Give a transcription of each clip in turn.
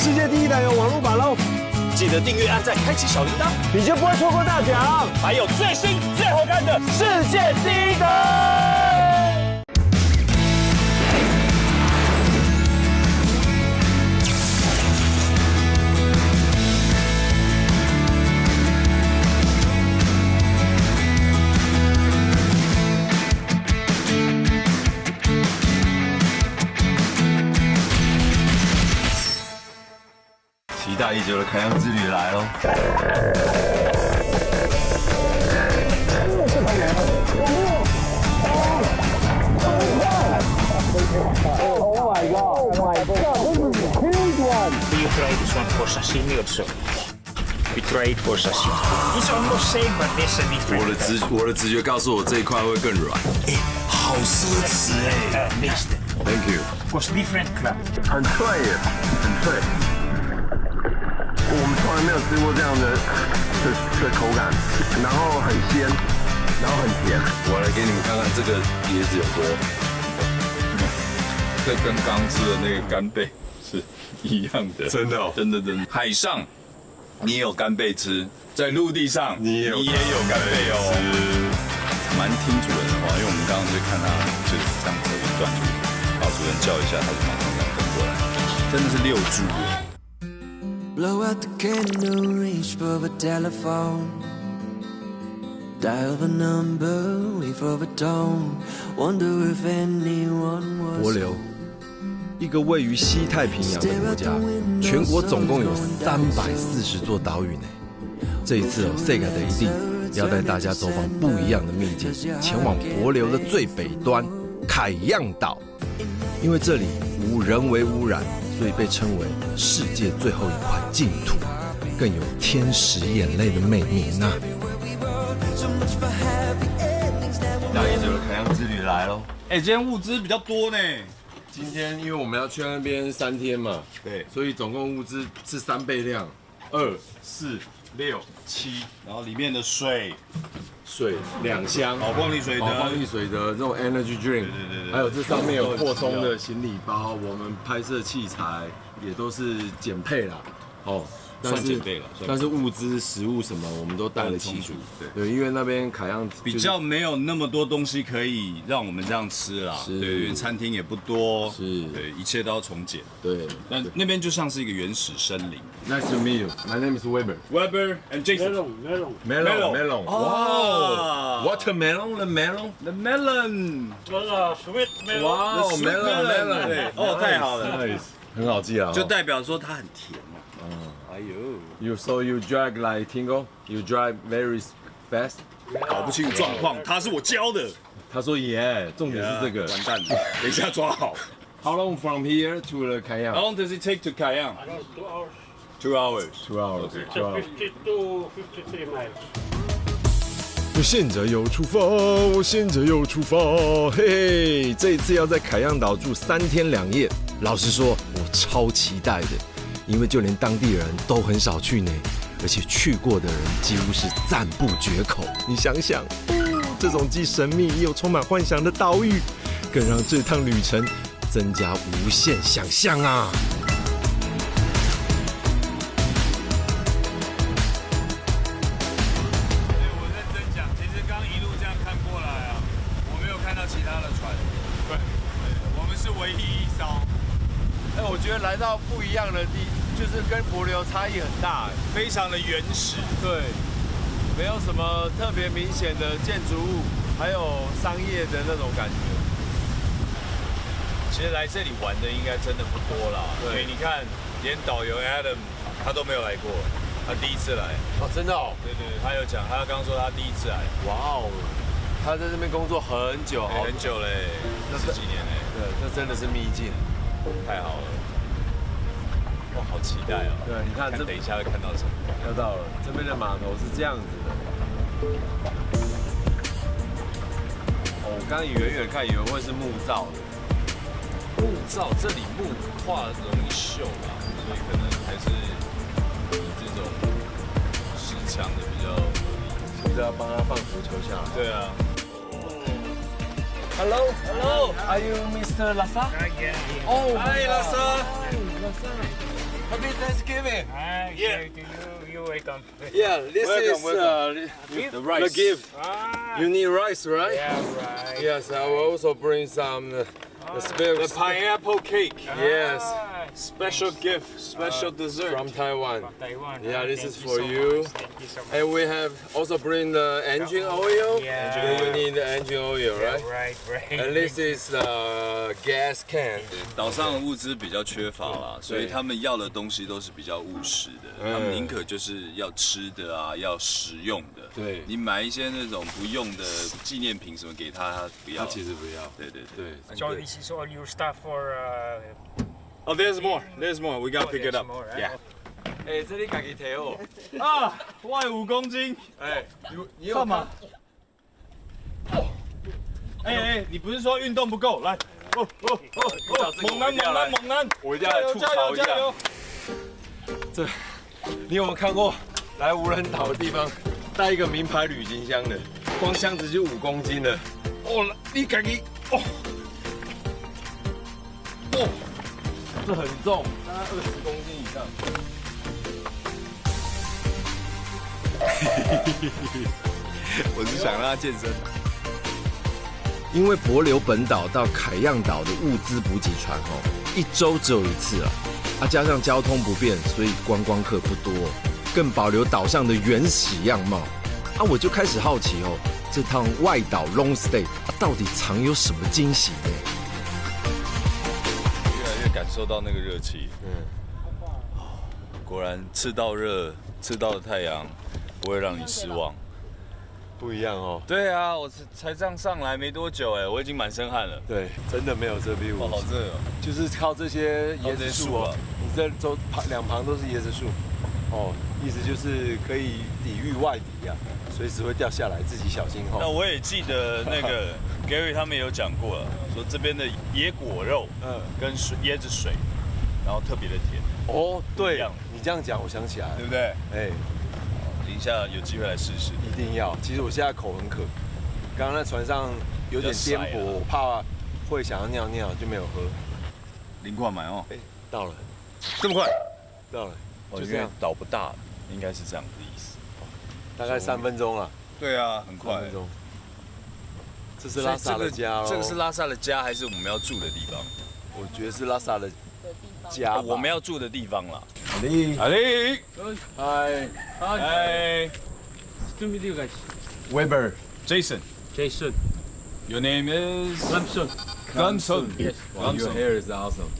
世界第一台有网络版喽！记得订阅、按赞、开启小铃铛，你就不会错过大奖，还有最新最好看的世界第一台。期待已久的凯阳之旅来喽！You try this one for sashimi also. We try it for sashimi. It's almost same, but this a different. 我的直觉告诉我这一块会更软。好奢侈哎 Mixed. Thank you。 Was different club. 很脆耶，很脆。我们从来没有吃过这样的口感，然后很鲜，然后很甜。我来给你们看看这个椰子有多。这跟刚吃的那个干贝是一样的，真的哦，真的。海上你也有干贝吃，在陆地上你也有干贝哦，蛮听主人的话，因为我们刚刚就看他就是这样走一段，把主人叫一下，他就马上这样跟过来，真的是6株耶。Blow out the candle, reach for the telephone. Dial the number, wait for the tone. Wonder if anyone was. 帛琉，一个位于西太平洋的国家，全国总共有340座岛屿呢。这一次Sega 的一定要带大家走访不一样的秘境，前往帛琉的最北端凯样岛，因为这里无人为污染。所以被称为世界最后一块净土，更有天使眼泪的美名啊！期待已久的凯阳之旅来喽！今天物资比较多呢。今天因为我们要去那边3天嘛，对，所以总共物资是3倍量，2、4、6、7，然后里面的水2箱，宝矿力水德这种 energy drink， 对，还有这上面有扩充的行李包，我们拍摄器材也都是减配啦，算减配了，但是物资、食物什么我们都带得齐足，对，因为那边凯样比较没有那么多东西可以让我们这样吃啦，对，因为餐厅也不多，对，一切都要从简，对，但那边就像是一个原始森林。Nice to meet you. My name is Weber. Weber and Jason. Melon. Wow. Watermelon, the melon. The melon. Sweet melon. Wow, melon. 对，太好了， Nice. 很好记啊，就代表说它很甜嘛。哎呦 You drive like Tingo? You drive very fast? 搞不清楚状况，他是我教的。他说 Yeah， 重点是这个。完蛋了，等一下抓好。How long from here to the Kayang? How long does it take to Kayang? 2 hours. 2 hours. 2 hours. Okay. 50 to 53 miles. 我现在又出发，我现在又出发，嘿嘿！这一次要在凯样岛住3天2夜，老实说，我超期待的，因为就连当地人都很少去呢，而且去过的人几乎是赞不绝口。你想想，这种既神秘又充满幻想的岛屿，更让这趟旅程增加无限想象啊！我觉得来到不一样的就是跟帛琉差异很大，非常的原始。对，没有什么特别明显的建筑物，还有商业的那种感觉。其实来这里玩的应该真的不多啦，对，你看，连导游 Adam 他都没有来过，他第一次来。哦，真的哦？对，他有讲，他刚说他第一次来。哇哦，他在这边工作很久，很久嘞，10几年嘞。对，这真的是秘境，太好了。哇，好期待哦！对，你看这等一下会看到什么？看到了，这边的码头是这样子的。哦，我刚刚远远看以为会是木造的。木造这里木画容易锈吧，所以可能还是以这种石墙的比较合理。是不是要帮他放浮球下来？对啊。Hello, are you Mr. Lasa? Yeah. Oh, Hi, Lasa. Lasa. Have you Hey. Yeah. You welcome. Yeah, this is the rice. The gift. You need rice, right? Yeah, right. Yes, I will also bring some The pineapple cake. Yes. Special gift, special dessert. From Taiwan. From Taiwan. Yeah, this is Thank for so you. much. Thank you so much. And we have also bring the engine oil. Yeah. You need the engine oil, right? Right. And this is the gas can. 岛上的物资比较缺乏啦，所以他们要的东西都是比较务实的。他们宁可就是要吃的啊，要实用的。对，你买一些那种不用的纪念品什么给他，他不要。他其实不要。对。 So this is all your stuff for. Oh, there's more. There's more. We gotta pick it up. More, Yeah. 哎，这里自己提哦。啊，外5公斤。哎，你有吗？哎，你不是说运动不够？来，猛男！我一定要来吐槽一下。这，你有没有看过来无人岛的地方带一个名牌旅行箱的，光箱子就5公斤了。哦，你自己哦，这很重，大概20公斤以上。我是想让他健身。因为帛琉本岛到凯样岛的物资补给船1周只有1次啊，加上交通不便，所以观光客不多，更保留岛上的原始样貌。我就开始好奇这趟外岛 long stay 到底藏有什么惊喜呢？越来越感受到那个热气。果然赤道热，赤道的太阳不会让你失望。不一样哦。对啊，我才这样上来没多久我已经满身汗了。对，真的没有这 view。好热哦。就是靠这些椰子树你这周两旁都是椰子树。意思就是可以抵御外敌啊，随时会掉下来，自己小心那我也记得那个 Gary 他们有讲过了，说这边的野果肉，跟椰子水，然后特别的甜。对，你这样讲我想起来了，对不对？等一下有机会来试试。一定要。其实我现在口很渴，刚刚在船上有点颠簸，我怕会想要尿尿，就没有喝。零块买哦。到了，这么快？到了。就这样，岛不大，应该是这样的意思。大概3分钟了。对啊，很快。3分钟。这是拉萨的家哦。这个是拉萨的家，还是我们要住的地方？我觉得是拉萨的家。我们要住的地方啦。阿力，嗨。 To meet you guys. Weber. Jason. Your name is Gamsun. Yes. Wow, your hair is awesome.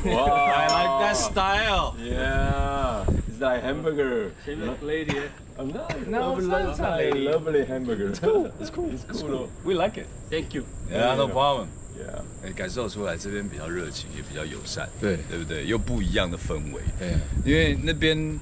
Wow, I like that style. Yeah, it's like hamburger. Lady. Lovely hamburger. It's cool. It's cool. We like it. Thank you. Yeah, no problem. Yeah. 感受出来这边比较热情，也比较友善，对不对？又不一样的氛围。对，因为那边，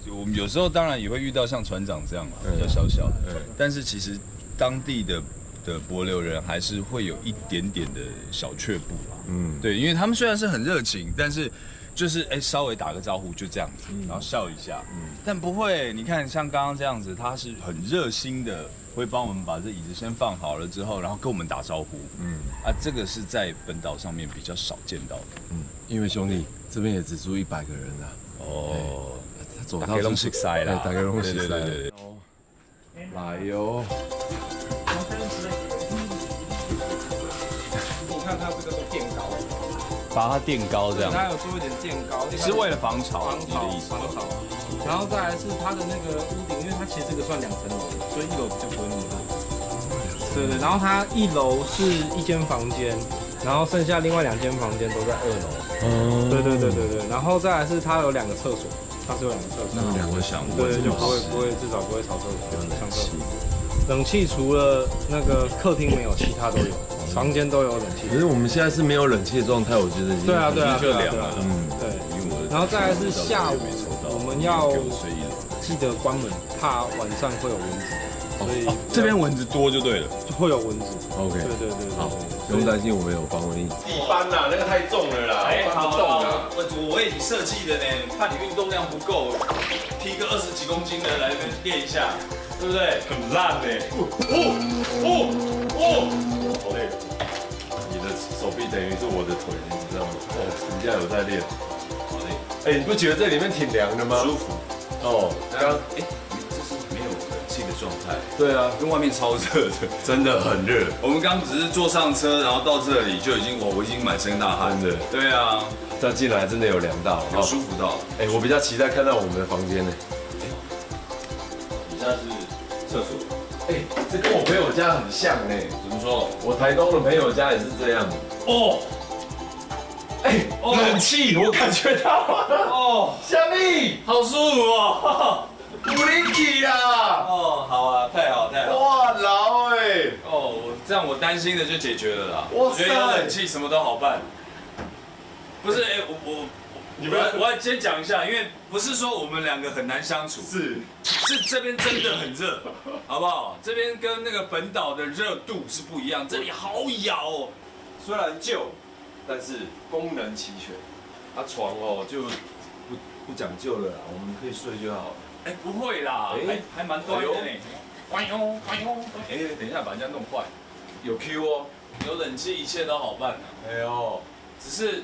我们有时候当然也会遇到像船长这样嘛，比较小小的，但是其实当地的帛琉人还是会有一点点的小却步啦。对，因为他们虽然是很热情，但是就是稍微打个招呼就这样子，然后笑一下，但不会，你看像刚刚这样子，他是很热心的，会帮我们把这椅子先放好了之后，然后跟我们打招呼。这个是在本岛上面比较少见到的。因为兄弟这边也只住100个人啊。走到东西塞啦，大概东西塞。对。来哟。你看它这个是垫高，把它垫高这样。它有做一点垫高，是为了防潮的意思。防潮。然后再来是它的那个屋顶，因为它其实这个算2层楼，所以1楼比较不会那么热。对，然后它1楼是1间房间，然后剩下另外2间房间都在2楼。对，然后再来是它有2个厕所，它是有2个厕所。那我想，对，就不会至少不会吵厕所，上厕所。冷气除了那个客厅没有，其他都有，房间都有冷气。可是我们现在是没有冷气的状态，我觉得已经对啊，就凉了。对。然后再来是下午，我们要记得关门，怕晚上会有蚊子。所以这边蚊子多就对了，就会有蚊子。OK。对。好，不用担心，我们有防蚊液。一般啦，那个太重了啦。好，我为你设计的呢，怕你运动量不够，提个20几公斤的来这边练一下。对不对？很烂呢。好累。你的手臂等于是我的腿，你知道吗？人家有在练。好累。哎，你不觉得这里面挺凉的吗？舒服。哦，刚这是没有冷气的状态。对啊，跟外面超热的，真的很热。我们刚只是坐上车，然后到这里就已经我已经满身大汗。真的。对啊，这进来真的有凉到，有舒服到。哎，我比较期待看到我们的房间呢。底下是厕所。哎，这跟我朋友家很像呢。怎么说？我台东的朋友家也是这样。哦。哎，冷气我感觉到了。哦，小蜜，好舒服哦。不灵气啊！哦，好啊，太好太好。哇，老哎！哦，这样我担心的就解决了啦。哇我觉得有冷气什么都好办。不是，哎，我要先讲一下，因为不是说我们两个很难相处，是这边真的很热，好不好？这边跟那个本岛的热度是不一样，这里好咬哦。虽然旧，但是功能齐全。啊，床哦就不讲究了啦，我们可以睡就好了。哎，不会啦，还蛮端的呢。哎呦，等一下把人家弄坏。有 Q 哦，有冷气，一切都好办啊。哎呦，只是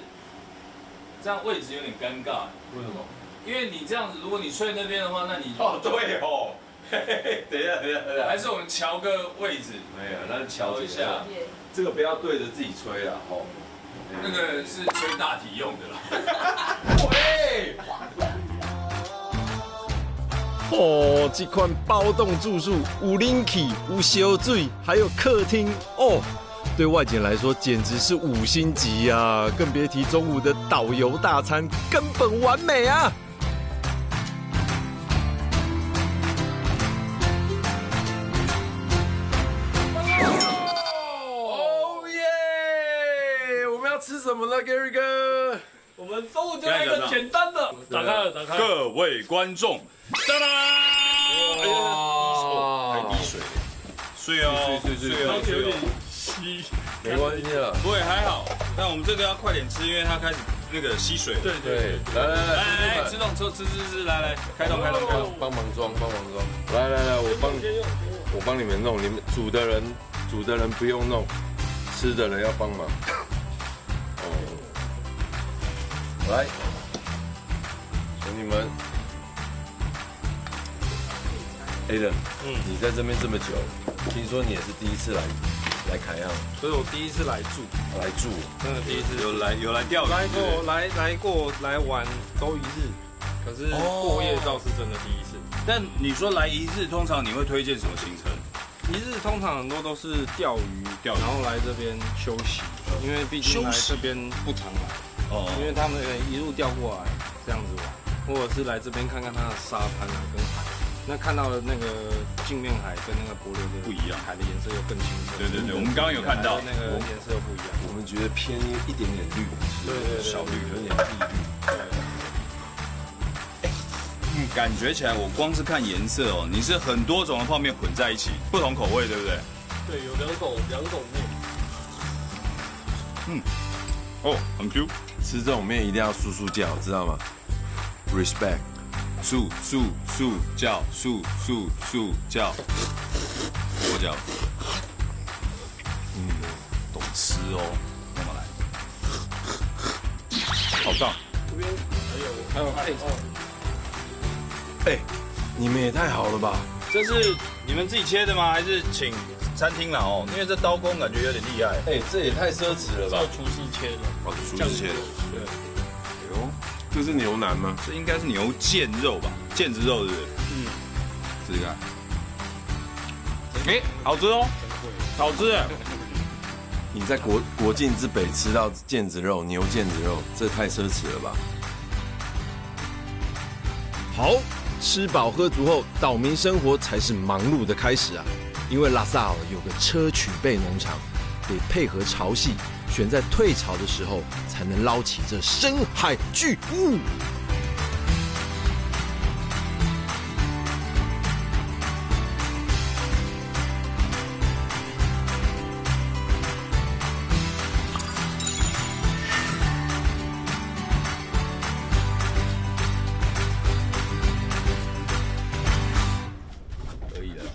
这样位置有点尴尬。为什么？因为你这样子，如果你睡那边的话，那你对哦。等一下，还是我们调个位置。没有，那调一下。这个不要对着自己吹啦，哦。那个是吹大体用的啦。喂。哦，这款包栋住宿有冷气、有烧水，还有客厅哦，对外景来说简直是5星级啊！更别提中午的导游大餐，根本完美啊！哦耶！我们要吃什么呢 ，Gary 哥？我们中午就来一个简单的，打开了。各位观众，当当！哇，还滴水，睡哦，睡哦，有点稀，没关系了，不会还好。但我们这个要快点吃，因为它开始那个吸水。对，来，自动吃，来，开动，帮忙装，来，我帮你们弄，你们煮的人不用弄，吃的人要帮忙。来，兄弟们 ，Aiden，你在这边这么久，听说你也是第一次来凯阳，所以我第一次来住，真的第一次。有来钓鱼，来玩都一日，可是过夜倒是真的第一次。但你说来一日，通常你会推荐什么行程？一日通常很多都是钓鱼，然后来这边休息，因为毕竟来这边不常来。哦，因为他们一路调过来这样子玩，或者是来这边看看它的沙滩啊跟海，那看到的那个镜面海跟那个帛琉的不一样，海的颜色又更清澈。对，我们刚刚有看到那个颜色又不一样。我们觉得偏一点点绿，对，小绿有点碧绿。感觉起来我光是看颜色哦，你是很多种的泡面混在一起，不同口味，对不对？对，有两种面。哦，很 Q。吃这种面一定要素叫，知道吗 ？Respect， 素叫，我叫。懂吃哦，慢慢来。好大。这边还有配菜。哎，你们也太好了吧！这是你们自己切的吗？还是请餐厅啦？哦，因为这刀工感觉有点厉害。哎，这也太奢侈了吧！这厨师切的。哦，厨师切的。对。哟，这是牛腩吗？这应该是牛腱肉吧？腱子肉是不是？试试看。哎，好吃哦，好吃哎！你在国境之北吃到腱子肉、牛腱子肉，这太奢侈了吧？好，吃饱喝足后，岛民生活才是忙碌的开始啊！因为拉萨有个砗磲贝农场，得配合潮汐，选在退潮的时候，才能捞起这深海巨物。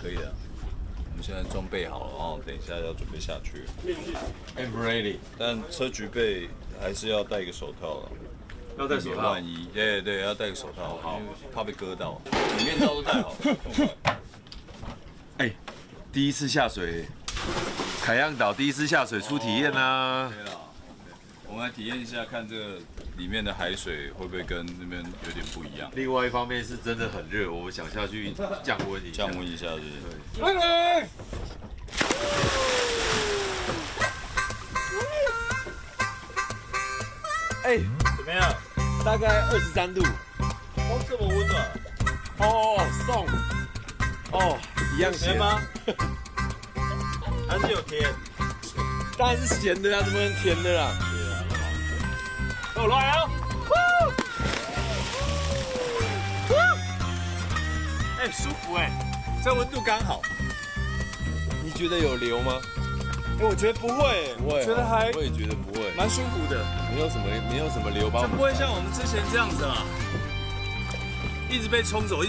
可以了，我们现在装备好了哦，等一下要准备下去。 I'm ready。但砗磲贝还是要戴一个手套了。要戴手套。万一，对，要戴个手套，好，怕被割到。你面罩都戴好。哎，第一次下水，凯样岛第一次下水出体验啊。对了，我们来体验一下，看这个里面的海水会不会跟那边有点不一样。另外一方面是真的很热，我们想下去降温一下。降温一下，对。哎，怎么样？大概23度。哦，这么温暖。哦，送。哦，一样咸吗？还是有甜？当然是咸的啦，怎么能甜的啦？我来啊！哎，舒服哎，这温度刚好。你觉得有流吗？哎，我觉得不会，不会，觉得还，我也觉得不会，蛮舒服的，没有什么流吧？就不会像我们之前这样子啦，一直被冲走，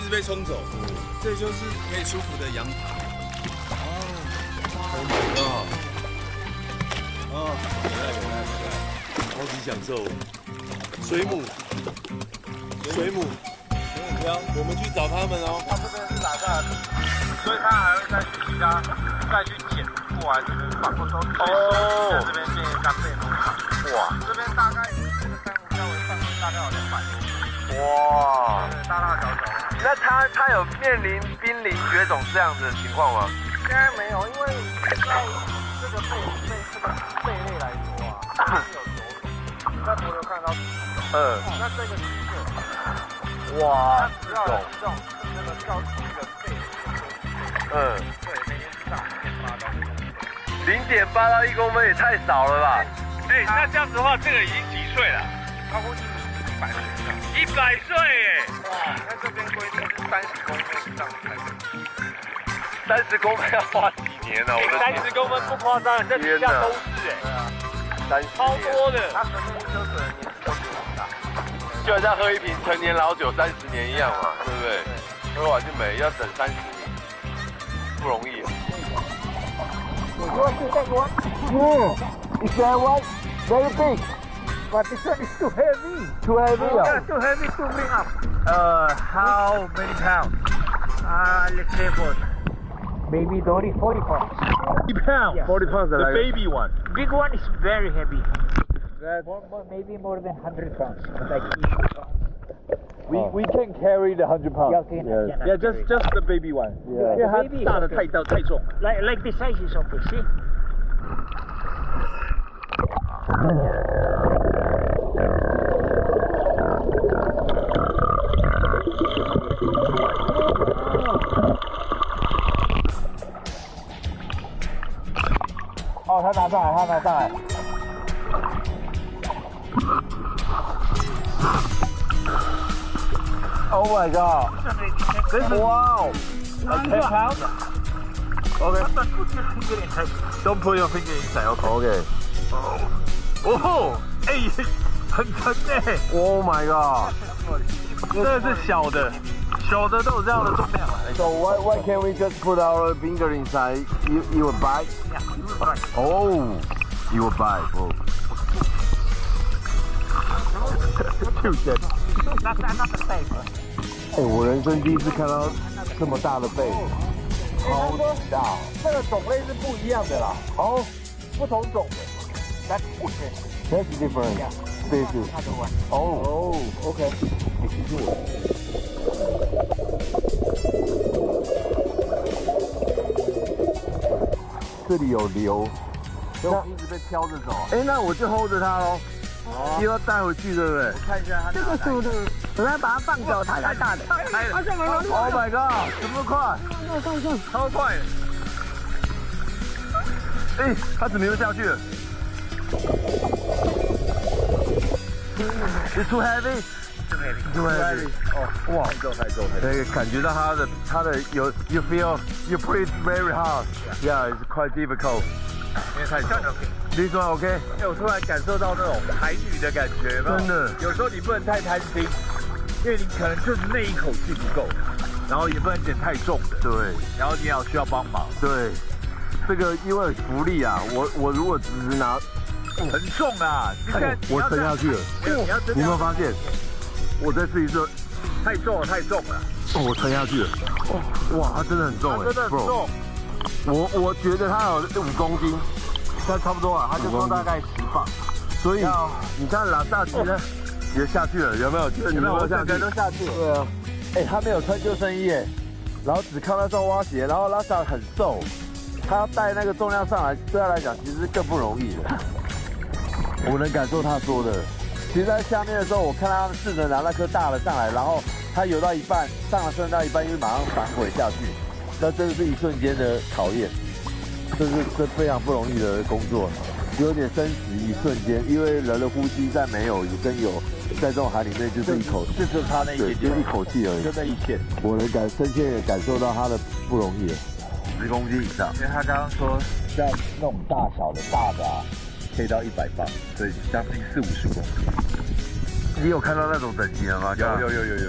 这就是可以舒服的阳台。哦，超级享受。水母漂，我们去找他们哦。他这边是打下来，所以他还会再去其他再去捡过来，就是反过头在这边变干贝农场。哇，这边大概这个珊瑚礁为范围大概有200多。哇，大大小小。那它有面临濒临绝种这样子的情况吗？应该没有，因为在这个贝类来说啊，是有九种。你在帛琉看到那这个七个，哇，它主要的这种是那个叫出一个贝类，对，每年是涨0.8到1公分也太少了吧？哎，那这样子的话，这个已经几岁了？超过100岁以上。100岁耶！哇，那这边规定是30公分以上才可以。30公分要花几年呢？我的30公分不夸张，这底下都是哎，超多的。它神秘车水的年纪都比我大，就好像喝一瓶陈年老酒30年一样嘛，对不对？喝完就没，要等30年，不容易。It's that one very big, but this one is too heavy. Too heavy? Yeah, too heavy to bring up. How many pounds? Let's say about maybe 40 pounds. 40 pounds? Yeah. 40 pounds. The baby one. Big one is very heavy. Maybe more than 100 pounds. Like We can carry the 100 pounds. Yeah, just the baby one. Yeah. 因为它大的太重。Like the size is okay. See? Oh, 他拿上来。Oh my god! This is wow! 10 pounds? Okay. Don't put your finger inside. Okay. Oh, 哎，很沉哎。Oh my god! 这是小的都有这样的重量。So why can't we just put our finger inside? You will bite? Yeah, you will bite. Oh, you will bite. Oh. 就这。Not the same. 哎，我人生第一次看到这么大的贝，超级大。这个种类是不一样的啦。哦，不同种的。That's different. That's different. Yeah. Species. Another one. Oh, okay. 这里有流，就一直被飘着走。哎，那我就 hold 着它喽。又要带回去，对不对？我看一下它。这个速度，我要把它放走，它才大的。Oh my god！ 怎么快？超快！哎，它怎么又下去了 ？It's too heavy. Too heavy. 哦，哇，太重。对，感觉到它的有 you feel you breathe very hard. Yeah, it's quite difficult. 因为太重。This one OK？ 哎，我突然感受到那种海女的感觉，真的。有时候你不能太贪心，因为你可能就是那一口气不够，然后也不能捡太重的。对。然后你也要需要帮忙。对。这个因为福利啊，我如果只是拿很重啊！我沉下去了，你有没有发现？我再试一次，太重了，太重了。我沉下去了。哇，它真的很重哎，真的很重。我觉得它有5公斤，但差不多啊，它就说大概10磅。所以你看拉萨其实也下去了，有没有？有没有？我整个都下去了。对啊。哎，他没有穿救生衣哎，然后只靠那双蛙鞋，然后拉萨很瘦，他要带那个重量上来，对他来讲其实是更不容易的。我能感受他说的。其实在下面的时候，我看他试着拿那颗大的上来，然后他游到一半，升到一半，因为马上反悔下去，那真的是一瞬间的考验，这非常不容易的工作，有点生死一瞬间，因为人的呼吸在没有跟有，在这种海里面就是一口，就差那一点，就一口气而已，就那一片。我能深切地感受到他的不容易，10公斤以上，因为他刚刚说像那种大小的大的啊，可以到100磅，所以将近40-50公斤。你有看到那种等级了吗？有。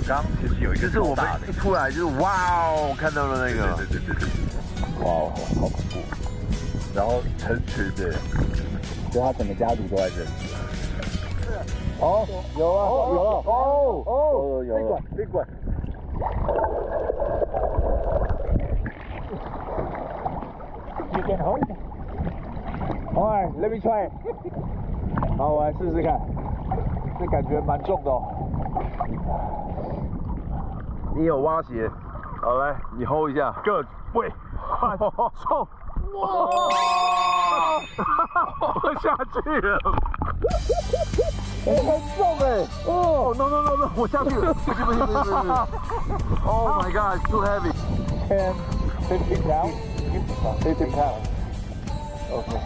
刚刚其实有一个，就是我们一出来就是哇哦，看到了那个，对，哇哦，好恐怖。然后成群的，就他整个家族都在这里。哦，有了，有，别管。You can hold it. All right, let me try. 好，我来试试看。这感觉蛮重的哦。你有蛙鞋，好来，你 hold 一下。Good， 喂，冲！哇！我下去了。很重哎！哦 ，no， 我下去了，不行。Oh my God, it's too heavy. 10, 15 pounds. 15 pounds. Okay.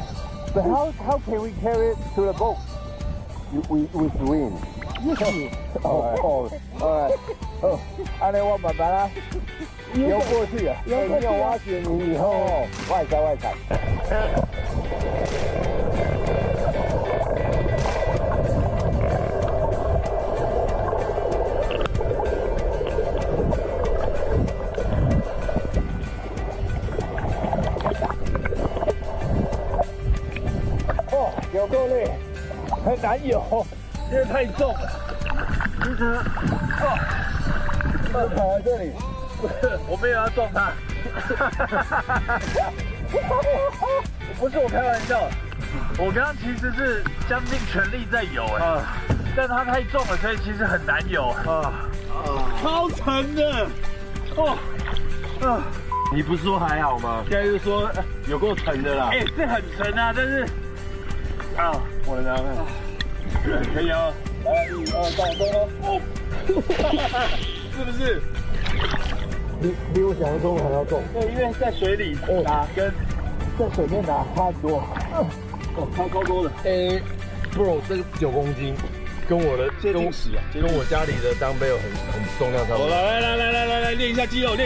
But how can we carry it to the boat? We swim. all right. 按照我慢慢啊，游过去啊。你有蛙鞋，你以后外踩。有够累，很难游，因为太重了。其实，跑在这里，我没有要撞他，不是我开玩笑，我刚刚其实是将近全力在游但它太重了，所以其实很难游超沉的你不是说还好吗？现在就说有够沉的啦。是很沉啊，但是我来看，可以哦。来，1、2、3，动哦！是不是？比我想象中还要重。对，因为在水里打跟在水面打差很多。超多的。bro， 这个9公斤，跟我的跟我家里的裆杯有很重量差不多。来，练一下肌肉，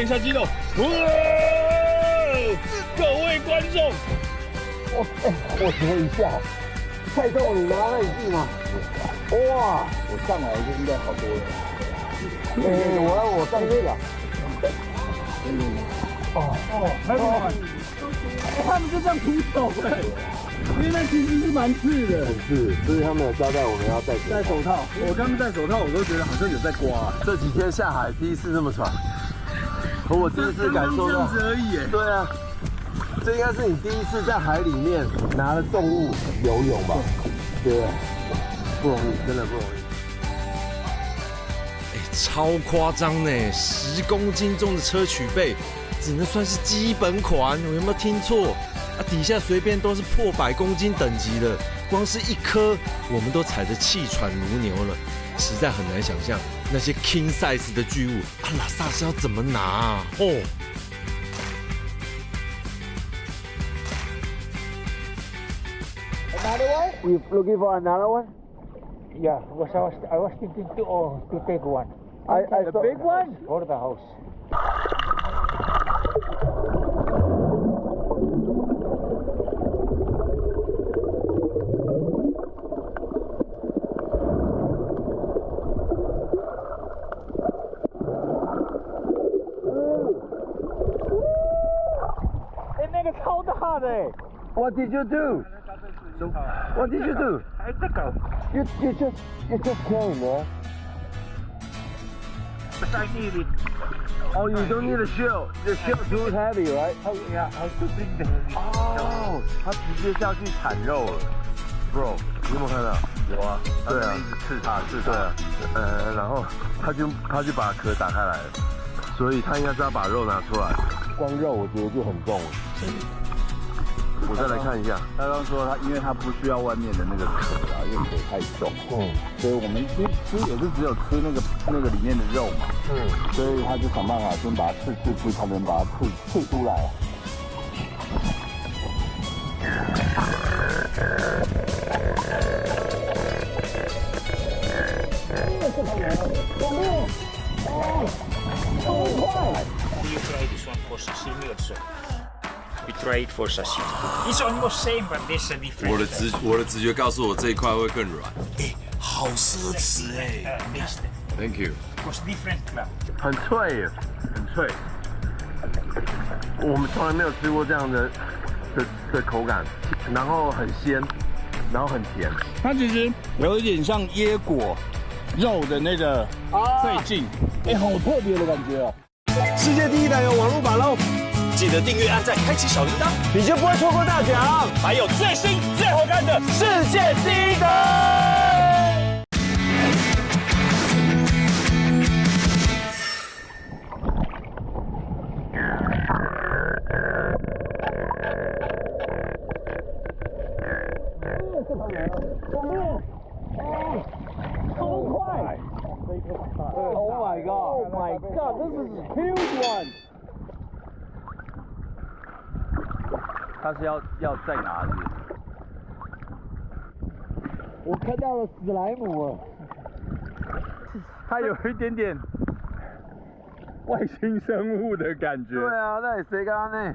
各位观众，我学一下。太重，你拿那里去吗？哇！我上来就应该好多了。我上去了。他们就这样徒手因为那其实是蛮刺的。很刺，所以他们有交代我们要戴手套。我刚刚戴手套，我都觉得好像有在刮。这几天下海第一次这么爽，和我第一次感受到。这样子而已。对啊。这应该是你第一次在海里面拿了动物游泳吧？对，不容易，真的不容易。超夸张呢！10公斤重的砗磲贝，只能算是基本款。我有没有听错？底下随便都是破100公斤等级的，光是一颗我们都踩得气喘如牛了，实在很难想象那些 king size 的巨物拉萨是要怎么拿Another one? You looking for another one? Yeah, I was thinking to take one. The big one? For the house. What did you do? What did you do? You just kill him, man. But I need it. Oh, you don't need a shield. The shield too heavy, right? Oh yeah, how to bring the heavy. 哦，他直接下去砍肉了 ，bro， 你有没有看到？有啊，对啊，一直刺他，对啊，然后他就把壳打开来了，所以他应该是要把肉拿出来。光肉我觉得就很重了。我再来看一下，他刚说他，因为他不需要外面的那个壳啊，因为壳太重，所以我们吃也是只有吃那个里面的肉嘛，所以他就想办法先把它刺出，才能把它刺出来。You try this one for sashimi also. We try it for sashimi. It's almost same, but this a different. 我的直觉告诉我这一块会更软。好奢侈哎。Mixed. Thank you. Was different club. 很脆耶，很脆。我们从来没有吃过这样的口感，然后很鲜，然后很甜。它其实有一点像椰果肉的那个脆劲，好特别的感觉哦。世界第一台有网络把喽，记得订阅、按赞、开启小铃铛，你就不会错过大奖，还有最新最好看的世界第一台。Oh my god! Oh my god! This is a huge one. 它是要在哪里？我看到了史莱姆了。它有一点点外星生物的感觉。对啊，那谁刚刚呢？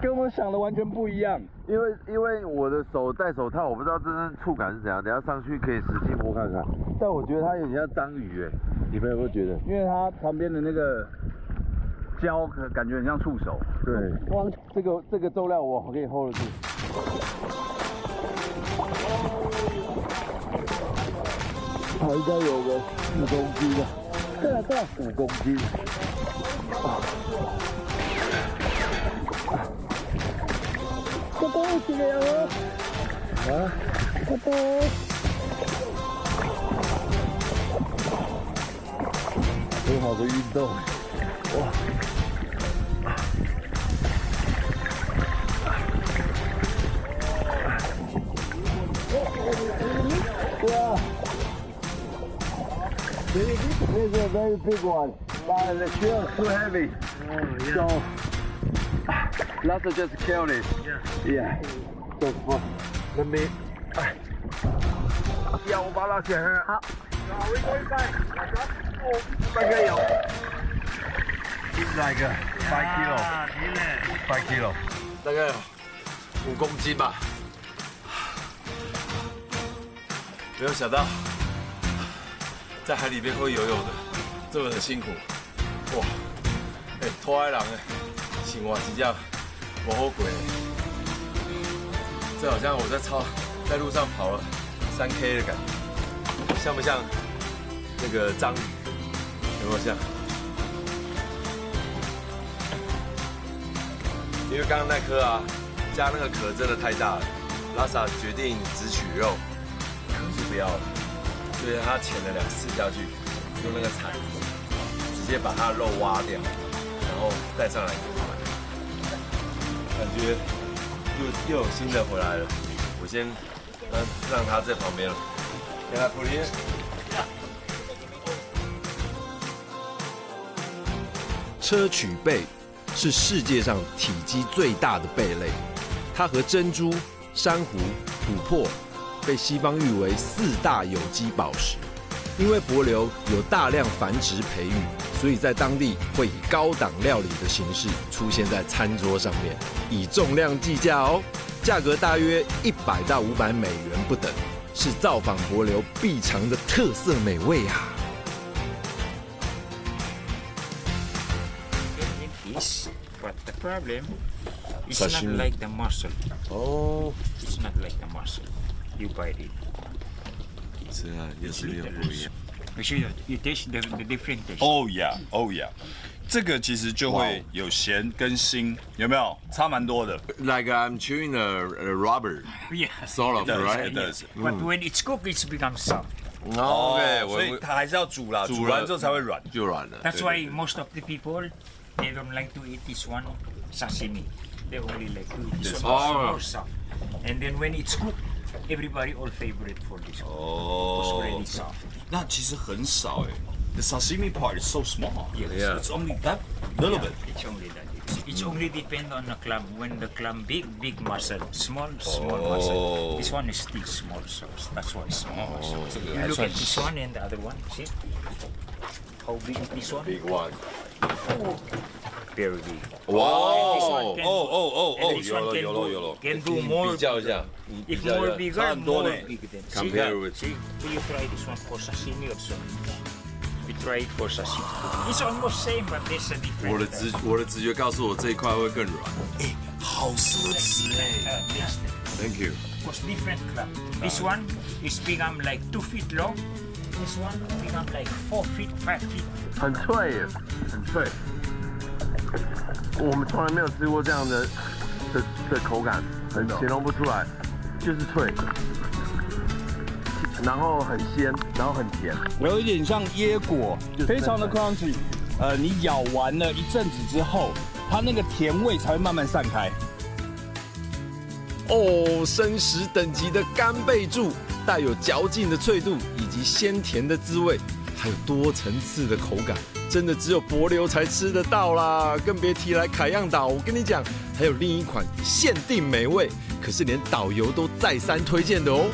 跟我想的完全不一样。因为我的手戴手套，我不知道真正触感是怎样。等下上去可以实际摸看看。但我觉得它有点像章鱼哎，你们有没有觉得？因为它旁边的那个胶感觉很像触手。对，哇，这个重量我可以 hold 得住。它应该有个5公斤的，对，5公斤。哥哥起来了！啊，哥哥！很好的运动，哇！哇！ This is a very big one, but the shell is too heavy. So let's just kill it. Yeah. So let me. 要我把它剪开。好。大概有。It's like 5 kilo. 5 kilo. 大概5公斤吧。没有想到在海里边会游泳的这么的辛苦，哇！拖海人生活真正不好过。这好像我在路上跑了3K 的感觉，像不像那个章鱼？有没有像？因为刚刚那颗啊，加那个壳真的太大了，拉萨决定只取肉，壳是不要了，所以他潜了2次下去，用那个铲子直接把它肉挖掉，然后带上来游玩，感觉又有新的回来了。我先让他在旁边了，给他普林。砗磲贝是世界上体积最大的贝类，它和珍珠、珊瑚、琥珀被西方誉为4大有机宝石。因为帛琉有大量繁殖培育，所以在当地会以高档料理的形式出现在餐桌上面，以重量计价哦，价格大约100到500美元不等，是造访帛琉必尝的特色美味啊。 But the problem is not like the mussel. Oh. It's not like the mussel. you bite it. 是啊，也是有不一样。You see, you taste the different taste. Oh yeah, oh yeah. 这个其实就会有咸跟腥，有没有？差蛮多的。 Like I'm chewing a rubber, Yeah. sort of, right? It does. But when it's cooked, it's become soft. OK，所以它还是要煮啦，煮完之后才会软，就软了。 That's why most of the people they don't like to eat this one sashimi. They only like to eat this one more soft. And then when it's cooked, everybody all favorite for this one. It's already soft. 那其实很少哎。The sashimi part is so small. Yeah. It's only that little bit. It's only that. It's only depend on the clam. When the clam big muscle, small muscle. This one is still small, so that's why it's small. You look at this one and the other one. See how big is this one? Big one. Very big. 哇哦，有了。 Can do more. 比较一下， If more bigger, more ne? big then. Compare with. See, you try this one for sashimi also. We try it for sashimi. It's almost same, but there's a difference. 我的直觉告诉我这一块会更软。好奢侈哎。 Thank you. Because different club. This one is become like 2 feet long. This one become like 4 feet, 5 feet. 很脆耶，很脆。我们从来没有吃过这样的口感，很形容不出来，就是脆，然后很鲜，然后很甜，有一点像椰果，非常的 crunchy。你咬完了一阵子之后，它那个甜味才会慢慢散开。哦，生食等级的干贝柱，带有嚼劲的脆度以及鲜甜的滋味，还有多层次的口感，真的只有帛琉才吃得到啦，更别提来凯样岛。我跟你讲，还有另一款限定美味，可是连导游都再三推荐的哦。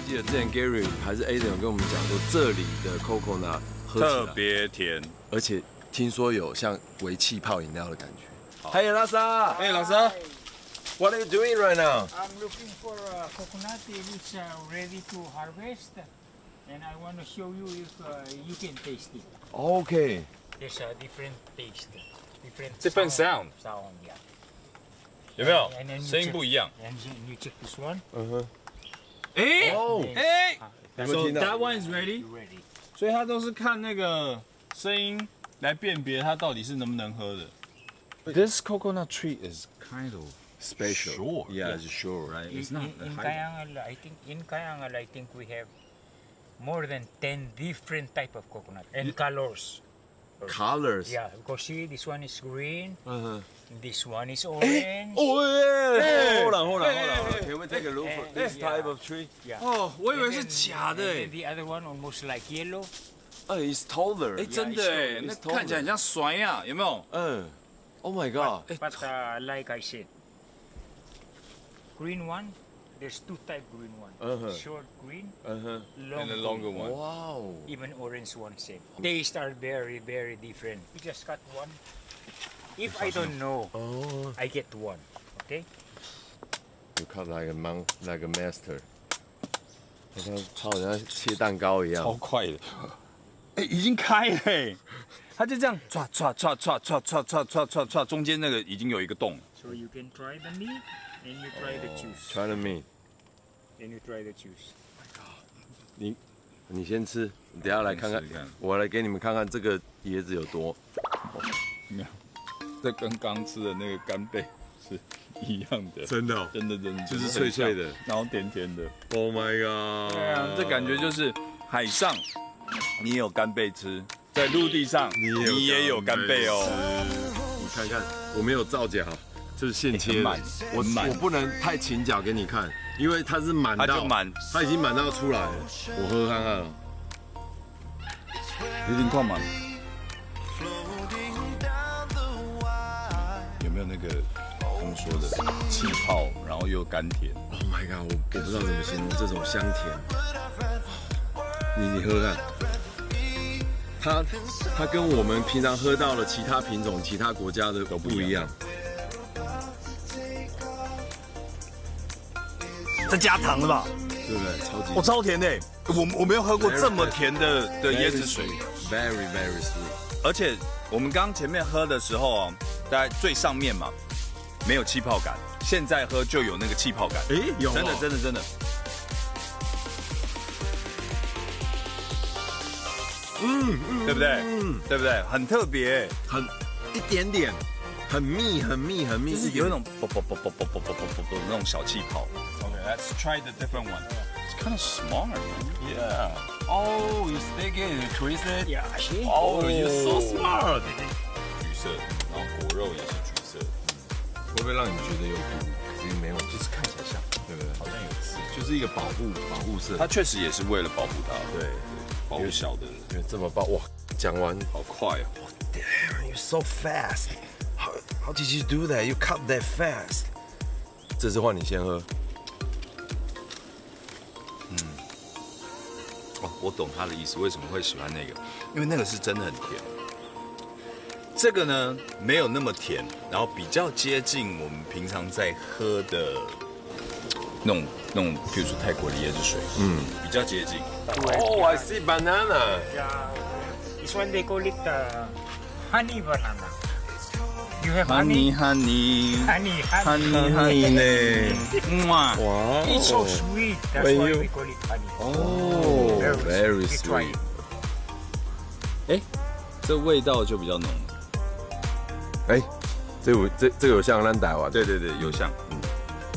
记得之前 Gary 还是 Adam 有跟我们讲过，这里的 coconut 喝起来特别甜，而且听说有像微气泡饮料的感觉。Hey Lasa， 哎，老师， What are you doing right now? I'm looking for a coconut which ready to harvest, and I want to show you if you can taste it. Okay. There's a different taste, Different sound. Sound, yeah. 有没有 And then？ you 声音 check- 不一样。 And then you check this one. 哎哦，哎， So that one is ready. You ready? 所以它都是看那个声音来辨别它到底是能不能喝的。 This coconut tree is kind of Special. Sure. Yeah, it's sure, right? In Kayangal, I think we have more than 10 different type of coconut and colors. Colors. Yeah, because see, this one is green, 嗯哼。 this one is orange. Oh yeah. Hold on, hold on, hold on. Can we take a look for this Yeah. type of tree? Yeah. 哦，我以为 And 是 then- 假的 and 哎 then。the other one almost like yellow. It's taller. 哎，真的哎，那 it's taller. 看起来很像甩呀，有没有？嗯。Oh my god. But like I said, green one, there's 2 type green one. Short green, 嗯哼。 long And the green. longer one. Wow. Even orange one same. Taste are very, very different. You just cut one. If I don't know, 哦。 I get one. Okay? You cut like a like a master. 他好像切蛋糕一样。超快的。哎，已经开了哎。它就这样唰，中间那个已经有一个洞。 So you can try the meat and you try the juice. Try the meat. And you try the juice. 你先吃，你等一下来看看试试看，我来给你们看看这个椰子有多。这跟刚吃的那个干贝是一样的，真的哦真的，就是脆脆的，然后甜甜的。 Oh my god！对啊，这感觉就是海上你有干贝吃，在陆地上你也有干贝哦。你看看，我没有造假，这是现切的，很满很满我不能太勤脚给你看，因为它是满到它就满，它已经满到出来了。我喝看看了，有点快满。有没有那个他们说的气泡，然后又甘甜？ Oh my god！我不知道怎么形容这种香甜。你喝看，它跟我们平常喝到的其他品种、其他国家的都不一样。这加糖了吧？对不对？超级我超甜的欸，我没有喝过这么甜的椰子水， ，very very sweet。而且我们刚前面喝的时候啊，大概最上面嘛，没有气泡感，现在喝就有那个气泡感。哎，有，真的。对不对？对不对？很特别，很一点点，很密，就是有一种啵那种小气泡。Okay, let's try the different one. It's kind of smart. Yeah. Oh, you stick it, you twist it. Yeah, see? Oh, you're so smart. 橘色，然后果肉也是橘色。会不会让你觉得有毒？其实没有，就是看起来像，对不对？好像有刺，就是一个保护色。它确实也是为了保护它，对，保护小的。因为这么棒，哇！讲完好快哦。Damn, you're so fast. How did you do that? You cut that fast. 这次换你先喝。哦，我懂他的意思，为什么会喜欢那个？因为那个是真的很甜。这个呢，没有那么甜，然后比较接近我们平常在喝的那种，比如说泰国的椰子水，比较接近。Oh, I see banana. Yeah, this one they call it honey banana. You have honey? Honey 呢？哇 It's so sweet. That's why we call it honey. Oh, very sweet. Try it. 哎，这味道就比较浓。哎，这个有像咱台湾？对，有像。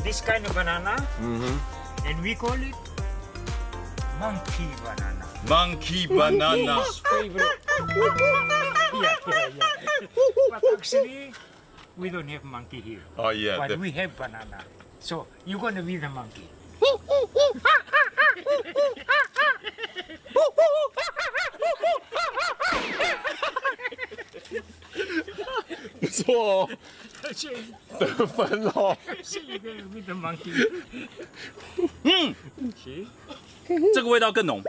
This kind of banana, and we call it monkey banana. Monkey banana. Favorite. Yeah. But actually, we don't have monkey here. Oh yeah. But we have banana. So you're gonna be the monkey. 不错哦，得分哦。So you're gonna be the monkey. 这个味道更浓。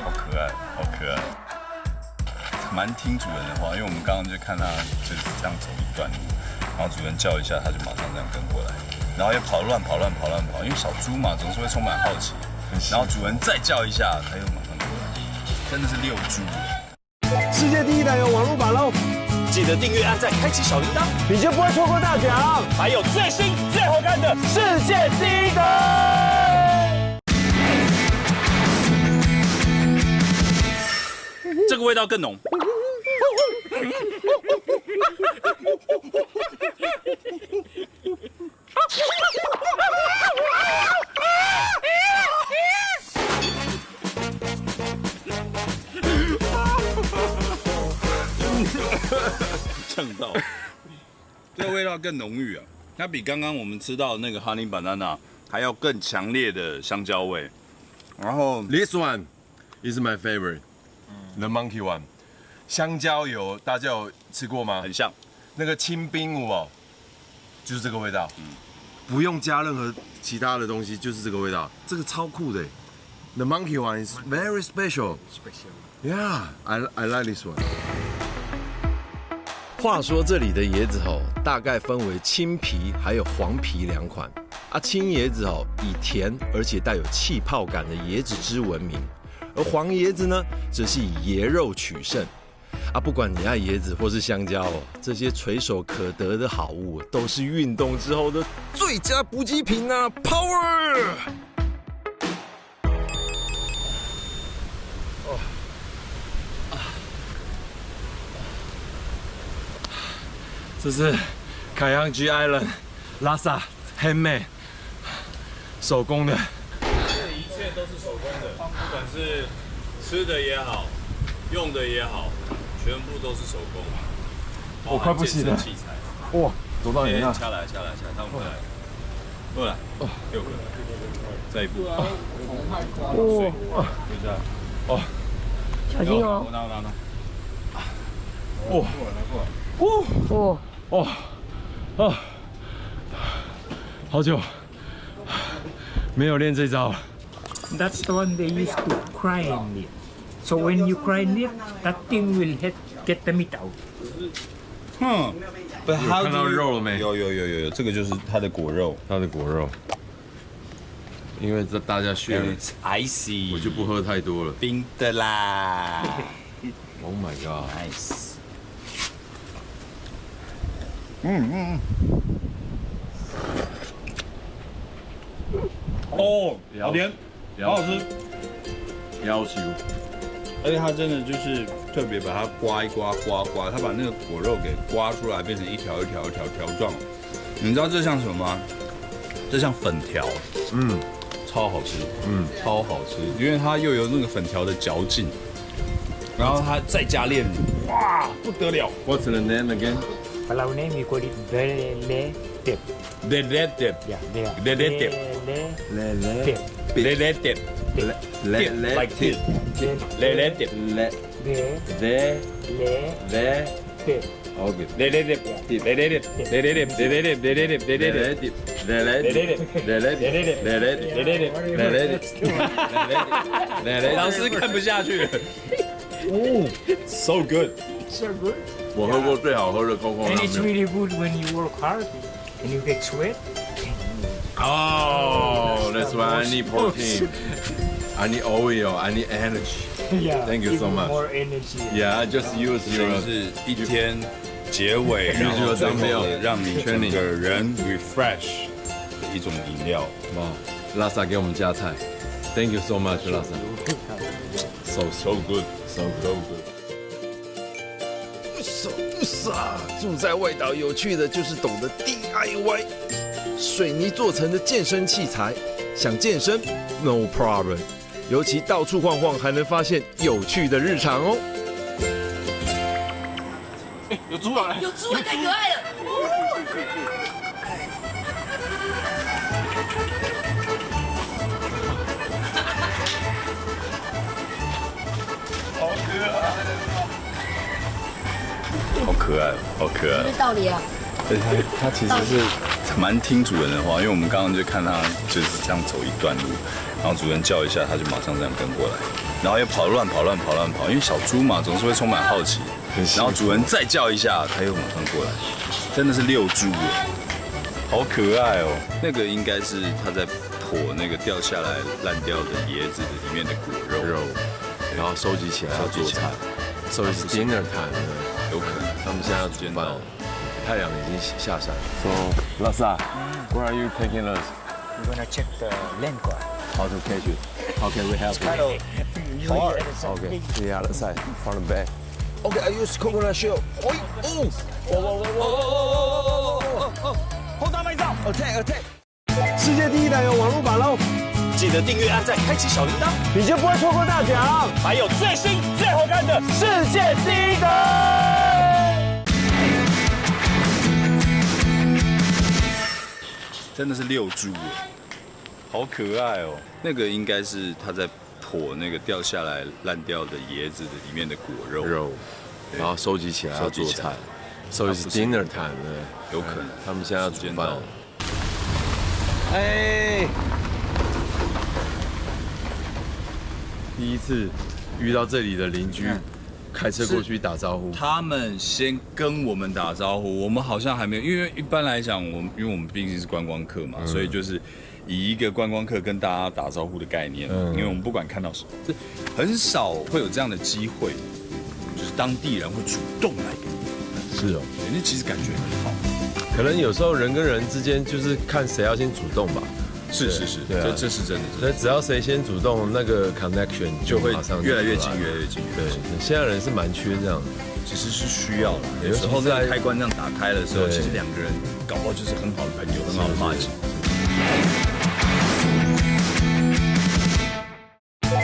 好可爱，蛮听主人的话，因为我们刚刚就看他就是这样走一段路，然后主人叫一下，他就马上这样跟过来，然后也跑乱跑，因为小猪嘛总是会充满好奇，然后主人再叫一下，他又马上过来，真的是遛猪。世界第一台有网络把喽，记得订阅、按赞、开启小铃铛，你就不会错过大奖，还有最新最好看的世界第一台。这个味道更浓。呛到，这个味道更浓郁啊！它比刚刚我们吃到的那个 honey banana 还要更强烈的香蕉味。然后 This one is my favorite, the monkey one。香蕉油，大家有吃过吗？很像那个清冰舞哦，就是这个味道。不用加任何其他的东西，就是这个味道。这个超酷的。The monkey one is very special. Yeah, I like this one. 话说这里的椰子吼，大概分为青皮还有黄皮两款。青椰子吼以甜而且带有气泡感的椰子汁闻名，而黄椰子呢，则是以椰肉取胜。不管你爱椰子或是香蕉哦，这些垂手可得的好物，都是运动之后的最佳补给品啊 ！Power！ 这是凯阳居 Island 拉萨 handmade 手工的，这一切都是手工的，不管是吃的也好，用的也好，全部都是手工。我快不行了。器材。哇，走到你那。下来，他们过来，6个，再一步。哇，就这样。哦，小心哦。拿。哇，好久没有练这招。That's the one they used to cry in it. So when you cry in it, that thing will hit get the meat out. 不，有看到肉了没？有，这个就是它的果肉，因为这大家学了 It's icy， 我就不喝太多了。冰的啦。Oh my god， nice。哦，好甜，好好吃，要求。而且它真的就是特别把它刮一刮，它把那个果肉给刮出来，变成一条条状。你知道这像什么吗？这像粉条，超好吃，超好吃，因为它又有那个粉条的嚼劲，然后它再加炼乳，哇，不得了。What's the name again? Palau name we call it lele dip. Lele dip. Yeah, yeah. Lele dip. Lele dip. Like tip. Lele dip. Dip. OK。Lele dip. Lele dip. Lele dip. Lele dip. Lele dip. Lele dip. Lele dip. 老师看不下去了。So good. So good. 我喝过最好喝的空空 And 拉 it's 面。 really good when you work hard and you get sweat. Oh, that's why I need protein. I need oil. I need energy. Yeah. Thank you so give much. More energy. Yeah, I just use 就 your 是一天结尾，然后最后让你整个人 refresh 的一种饮料。哇，拉萨给我们加菜。Thank you so much, 拉萨。So good, so good. 不傻，住在外岛有趣的就是懂得 DIY， 水泥做成的健身器材，想健身 No problem， 尤其到处晃晃还能发现有趣的日常哦。有猪了，有猪了，太可爱了！好可爱，好可爱。这道理啊。而且它其实是蛮听主人的话，因为我们刚刚就看它就是这样走一段路，然后主人叫一下，它就马上这样跟过来，然后又跑乱跑，因为小猪嘛总是会充满好奇，然后主人再叫一下，它又马上过来，真的是遛猪耶，好可爱哦。那个应该是它在剖那个掉下来烂掉的椰子的里面的果肉，然后收集起来要做菜。So it's dinner time， 有可能他们现在要煮饭了，太阳已经下山。So Lhasa, where are you taking us? We're gonna check the land guard. How to catch it? How can we help Kind you? of hard. Okay, the other side, from the back. Okay, I use coconut shell. Hold on，麦照 Attack! 世界第一台有网络版喽！记得订阅、按赞、开启小铃铛，你就不会错过大奖，还有最新最好看的世界第一台。真的是遛猪耶，好可爱哦。那个应该是它在剖那个掉下来烂掉的椰子的里面的果肉，然后收集起来要做菜。So it's dinner time， 有可能他们现在要煮饭了。哎。第一次遇到这里的邻居，开车过去打招呼。他们先跟我们打招呼，我们好像还没有，因为一般来讲，因为我们毕竟是观光客嘛，所以就是以一个观光客跟大家打招呼的概念，因为我们不管看到什么，这很少会有这样的机会，就是当地人会主动来跟你。是哦，那其实感觉很好。可能有时候人跟人之间就是看谁要先主动吧。是，对啊，这是真的。那只要谁先主动，那个 connection 就会马上越来越近。对，现在人是蛮缺这样的，其实是需要的。有时候在开关这样打开的时候，其实两个人搞不好就是很好的朋友，很好的默契。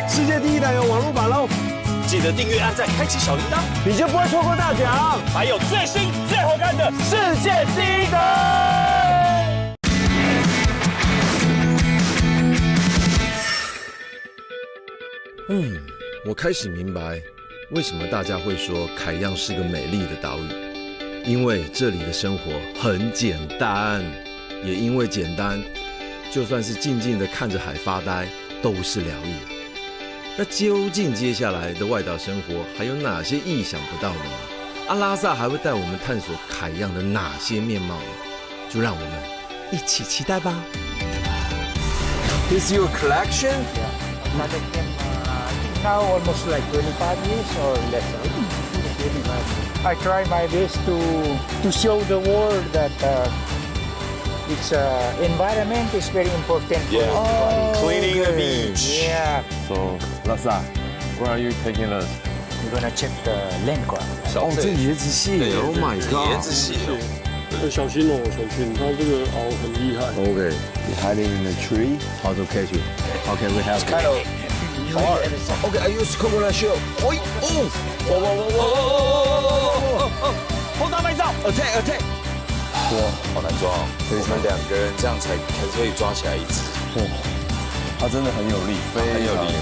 世界第一台有网络版喽，记得订阅、按赞、开启小铃铛，你就不会错过大奖，还有最新最好看的世界第一台。我开始明白为什么大家会说凯漾是个美丽的岛屿，因为这里的生活很简单，也因为简单，就算是静静的看着海发呆，都是疗愈。那究竟接下来的外岛生活还有哪些意想不到的呢？阿拉萨还会带我们探索凯样的哪些面貌呢？就让我们一起期待吧。This is your collection? Yeah. Collection, I think now almost like 25 years or less. I try my best to show the world that its environment is very important for everybody. Cleaning the beach. Yeah. So, Lasa, where are you taking us? We're gonna check the land crab. 哦，这椰子蟹 ，Oh my god！ 椰子蟹，小心哦，小心，它这个螯很厉害。Okay, Hiding in the tree. how to catch it? How can we help? Kind of hard. Okay, I use coconut shell. 哎哦，后大麦照 attack！ 哇，好难抓哦！我们2个人这样才可以抓起来一只。它真的很有力，很有力。